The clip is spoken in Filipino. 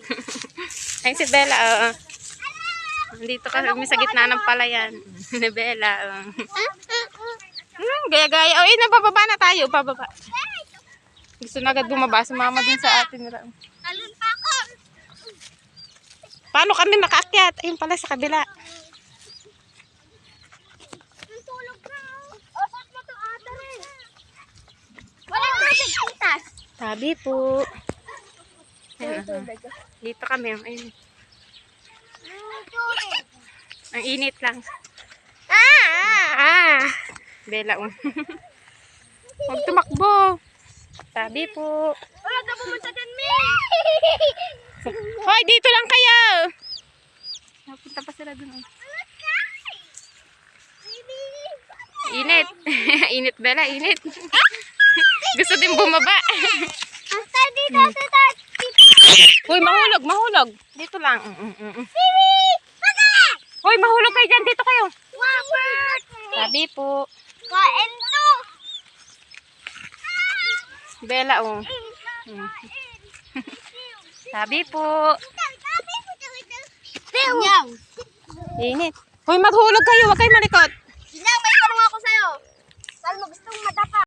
palayan. Ayun si Bella, oo. Dito kami sa gitna ng palayan. Ni Bella, gaya-gaya. Oh, nabababa na tayo. Pababa. Gusto na agad bumaba. Sumama din sa atin. Talon pa ako. Paano kami makaakyat? Ayun pala sa kabila. Tulog na. Osot mo to ata rin. Walang tubig, pitas. Sabi po. Ayun, dito kami. Ayun. Ang init lang. Bella, huwag tumakbo. Sabi po. Wala ka pumunta dyan, Mi. Hoy, dito lang kayo. Napunta pa sila dun. Init. Init, Bella, init. Gusto din bumaba. Dito. Hoy, mahulog, mahulog. Dito lang. Hoy, mahulog kayo dyan. Dito kayo. Sabi po. Kain to. Bella, Sabi po. Pinyaw. Init. Hoy, maghulog kayo. Huwag kayo malikot. Pinyaw, may tanong ako sa'yo. Saan mo gustong madapa?